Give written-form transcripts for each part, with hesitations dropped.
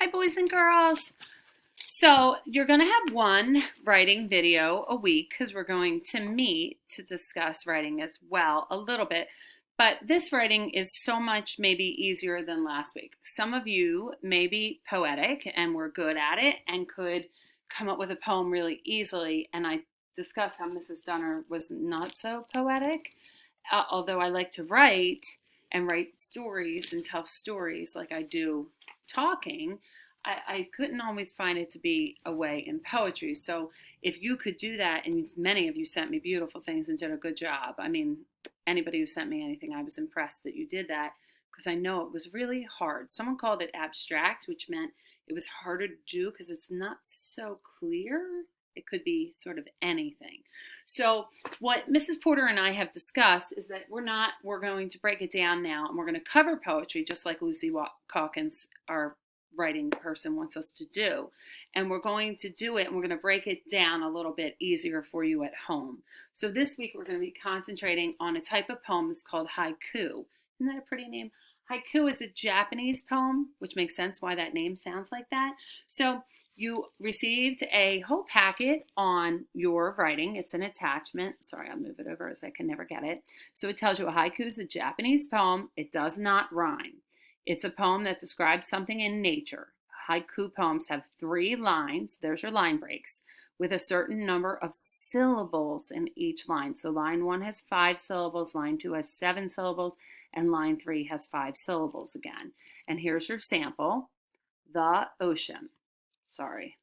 Hi, boys and girls. So you're going to have one writing video a week because we're going to meet to discuss writing as well a little bit. But this writing is so much maybe easier than last week. Some of you may be poetic and were good at it and could come up with a poem really easily. And I discussed how Mrs. Dunner was not so poetic, although I like to write and write stories and tell stories like I do talking. I couldn't always find it to be a way in poetry. So if you could do that, and many of you sent me beautiful things and did a good job. I mean, anybody who sent me anything, I was impressed that you did that because I know it was really hard. Someone called it abstract, which meant it was harder to do because it's not so clear. It could be sort of anything. So what Mrs. Porter and I have discussed is that we're going to break it down now, and we're going to cover poetry just like Lucy Calkins, our writing person, wants us to do. And we're going to do it, and we're going to break it down a little bit easier for you at home. So this week we're going to be concentrating on a type of poem that's called haiku. Isn't that a pretty name? Haiku is a Japanese poem, which makes sense why that name sounds like that. So you received a whole packet on your writing. It's an attachment. Sorry, I'll move it over as I can never get it. So it tells you a haiku is a Japanese poem. It does not rhyme. It's a poem that describes something in nature. Haiku poems have 3 lines. There's your line breaks with a certain number of syllables in each line. So line 1 has 5 syllables, line 2 has 7 syllables, and line 3 has 5 syllables again. And here's your sample. The ocean. Sorry,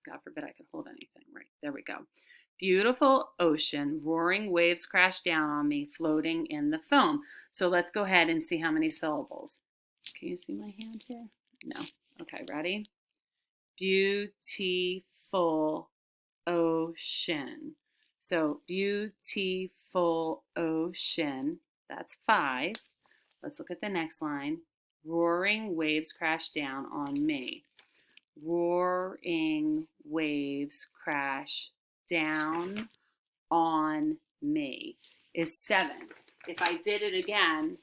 God forbid I could hold anything. Right, there we go. Beautiful ocean, roaring waves crash down on me, floating in the foam. So let's go ahead and see how many syllables. Can you see my hand here? No. Okay, ready? Beautiful ocean. So beautiful ocean, that's 5. Let's look at the next line. Roaring waves crash down on me. Roaring waves crash down on me is 7. If I did it again,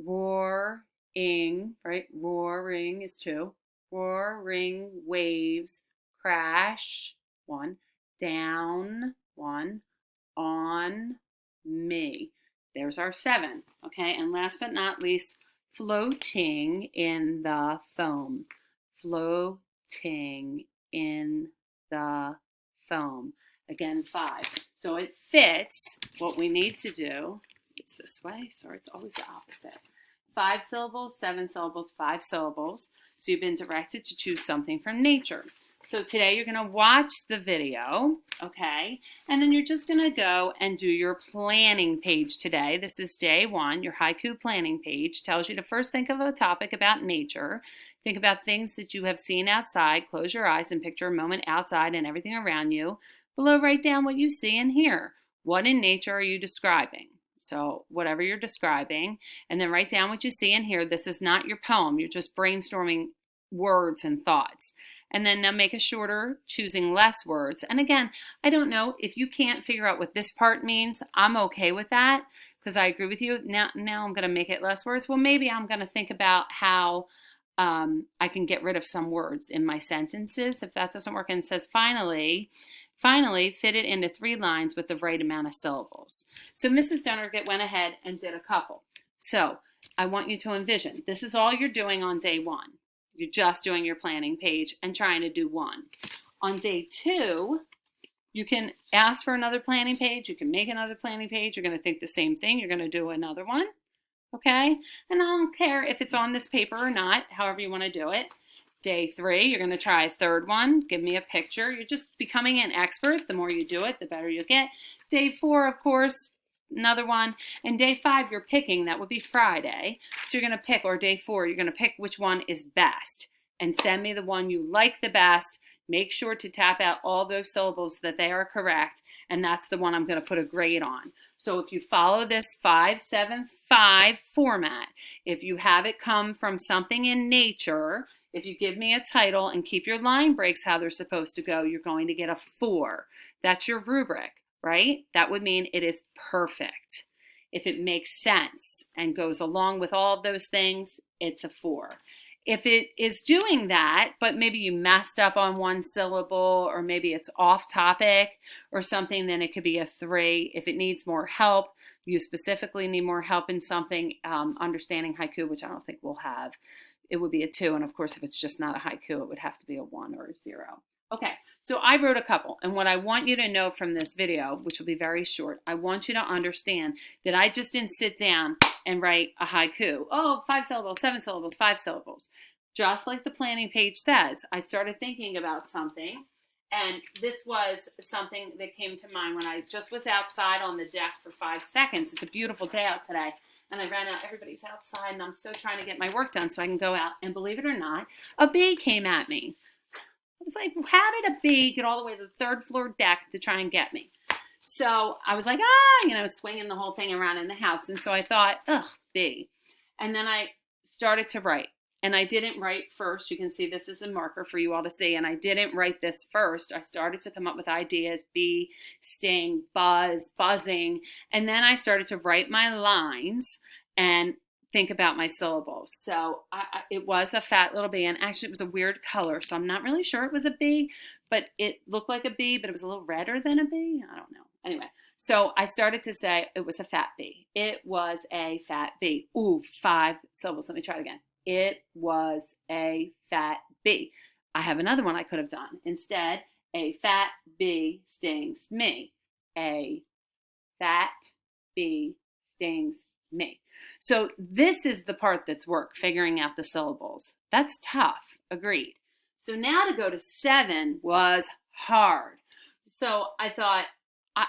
roaring, right? Roaring is 2. Roaring waves crash, 1. Down, 1. On me. There's our 7. Okay, and last but not least, floating in the foam. Floating in the foam. Again, 5. So it fits what we need to do. It's this way. Sorry, it's always the opposite. 5 syllables, 7 syllables, 5 syllables. So you've been directed to choose something from nature. So today you're going to watch the video, okay? And then you're just going to go and do your planning page today. This is day 1. Your haiku planning page tells you to first think of a topic about nature. Think about things that you have seen outside. Close your eyes and picture a moment outside and everything around you. Below, write down what you see and hear. What in nature are you describing? So whatever you're describing, and then write down what you see and hear. This is not your poem. You're just brainstorming words and thoughts. And then now make it shorter, choosing less words. And again, I don't know if you can't figure out what this part means. I'm okay with that because I agree with you. Now I'm going to make it less words. Well, maybe I'm going to think about how I can get rid of some words in my sentences if that doesn't work. And it says finally, fit it into 3 lines with the right amount of syllables. So Mrs. Dunner went ahead and did a couple. So I want you to envision, this is all you're doing on day 1. You're just doing your planning page and trying to do 1. On day 2, you can ask for another planning page. You can make another planning page. You're going to think the same thing. You're going to do another one. Okay? And I don't care if it's on this paper or not, however you want to do it. Day 3, you're going to try a 3rd one. Give me a picture. You're just becoming an expert. The more you do it, the better you'll get. Day 4, of course, another one. And day 5, you're picking. That would be Friday. So you're going to pick, or day 4, you're going to pick which one is best. And send me the one you like the best. Make sure to tap out all those syllables that they are correct. And that's the one I'm going to put a grade on. So if you follow this 5-7-5 format, if you have it come from something in nature, if you give me a title and keep your line breaks how they're supposed to go, you're going to get a 4. That's your rubric, right? That would mean it is perfect. If it makes sense and goes along with all of those things, it's a 4. if it is doing that, but maybe you messed up on one syllable, or maybe it's off topic or something, then it could be a 3. If it needs more help, you specifically need more help in something, understanding haiku, which I don't think we'll have, it would be a 2. And of course, if it's just not a haiku, it would have to be a 1 or a 0. Okay, so I wrote a couple. And what I want you to know from this video, which will be very short, I want you to understand that I just didn't sit down and write a haiku. Oh, 5 syllables, 7 syllables, 5 syllables. Just like the planning page says, I started thinking about something. And this was something that came to mind when I just was outside on the deck for 5 seconds. It's a beautiful day out today. And I ran out, everybody's outside, and I'm still trying to get my work done so I can go out. And believe it or not, a bee came at me. I was like, how did a bee get all the way to the 3rd floor deck to try and get me? So I was like, swinging the whole thing around in the house. And so I thought, ugh, bee. And then I started to write. And I didn't write first. You can see this is a marker for you all to see. And I didn't write this first. I started to come up with ideas: bee, sting, buzz, buzzing. And then I started to write my lines and think about my syllables. So it was a fat little bee. And actually, it was a weird color. So I'm not really sure it was a bee. But it looked like a bee, but it was a little redder than a bee. I don't know. Anyway, so I started to say it was a fat bee. It was a fat bee. Ooh, 5 syllables. Let me try it again. It was a fat bee. I have another one I could have done. Instead, a fat bee stings me. A fat bee stings me. So this is the part that's work, figuring out the syllables. That's tough, agreed. So now to go to 7 was hard. So I thought,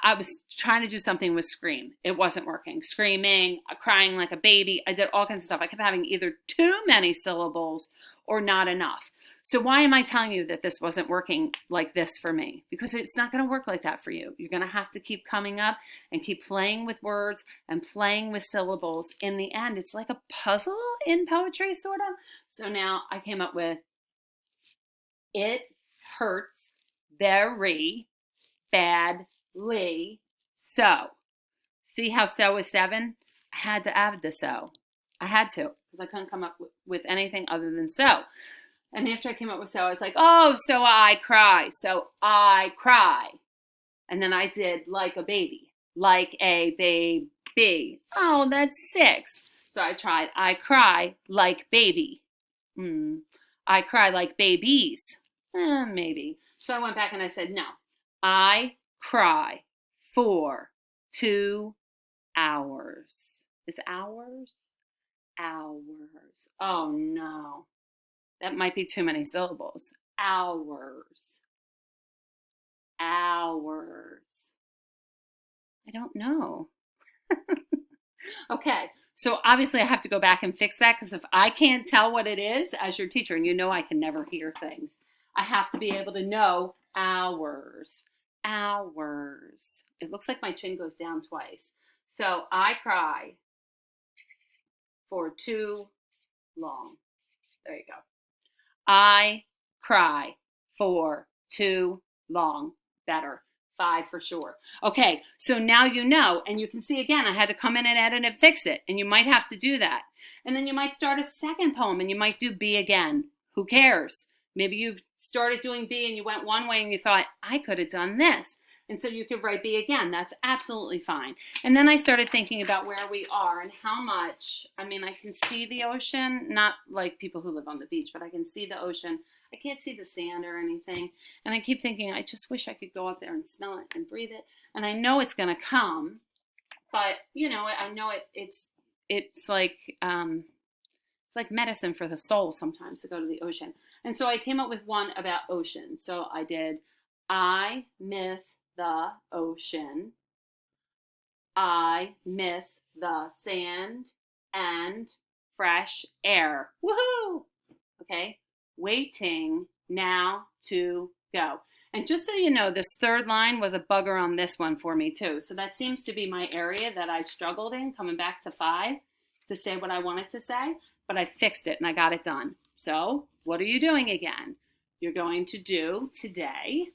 I was trying to do something with scream. It wasn't working. Screaming, crying like a baby. I did all kinds of stuff. I kept having either too many syllables or not enough. So why am I telling you that this wasn't working like this for me? Because it's not going to work like that for you. You're going to have to keep coming up and keep playing with words and playing with syllables. In the end, it's like a puzzle in poetry, sort of. So now I came up with, it hurts very badly. So, see how so is 7? I had to add the so. I had to, because I couldn't come up with anything other than so. And after I came up with so, I was like, oh, so I cry. So I cry. And then I did like a baby. Like a baby. Oh, that's 6. So I tried, I cry like baby. I cry like babies. Maybe. So I went back and I said, no. I cry for 2 hours. Is hours? Hours. Oh no. That might be too many syllables. Hours. Hours. I don't know. Okay. So obviously I have to go back and fix that, because if I can't tell what it is as your teacher, and you know I can never hear things, I have to be able to know hours. Hours. It looks like my chin goes down twice. So I cry for too long. There you go. I cry for too long. Better. 5 for sure. Okay, so now you know, and you can see again, I had to come in and edit and fix it, and you might have to do that. And then you might start a second poem, and you might do B again. Who cares? Maybe you've started doing B and you went one way and you thought, I could have done this. And so you could write B again. That's absolutely fine. And then I started thinking about where we are and how much, I mean, I can see the ocean, not like people who live on the beach, but I can see the ocean. I can't see the sand or anything. And I keep thinking, I just wish I could go up there and smell it and breathe it. And I know it's going to come, but you know, I know it's like medicine for the soul sometimes to go to the ocean. And so I came up with one about ocean. So I did, I miss the ocean. I miss the sand and fresh air. Woohoo! Okay, waiting now to go. And just so you know, this third line was a bugger on this one for me too. So that seems to be my area that I struggled in, coming back to 5 to say what I wanted to say. But I fixed it and I got it done. So what are you doing again? You're going to do today,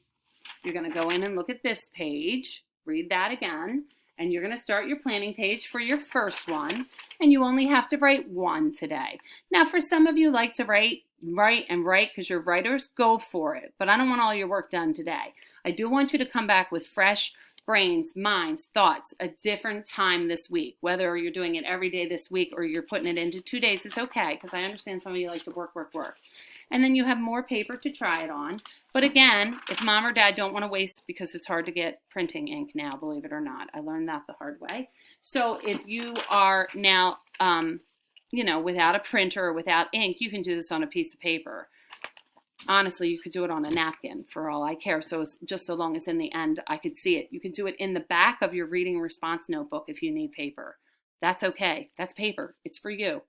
you're going to go in and look at this page, read that again, And you're going to start your planning page for your first one, and you only have to write one today. Now, for some of you like to write because you're writers, go for it. But I don't want all your work done today. I do want you to come back with fresh brains, minds, thoughts, a different time this week. Whether you're doing it every day this week or you're putting it into 2 days, it's okay, because I understand some of you like to work. And then you have more paper to try it on. But again, if mom or dad don't want to waste, because it's hard to get printing ink now, believe it or not. I learned that the hard way. So if you are now, without a printer or without ink, you can do this on a piece of paper. Honestly, you could do it on a napkin for all I care. So just so long as in the end I could see it. You could do it in the back of your reading response notebook if you need paper. That's okay. That's paper. It's for you.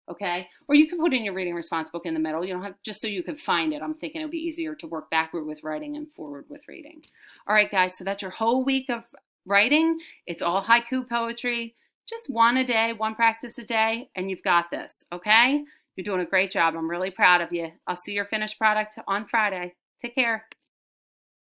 Okay? Or you can put in your reading response book in the middle. You don't have, just so you could find it. I'm thinking it would be easier to work backward with writing and forward with reading. All right, guys. So that's your whole week of writing. It's all haiku poetry. Just one a day, one practice a day, and you've got this. Okay? You're doing a great job. I'm really proud of you. I'll see your finished product on Friday. Take care.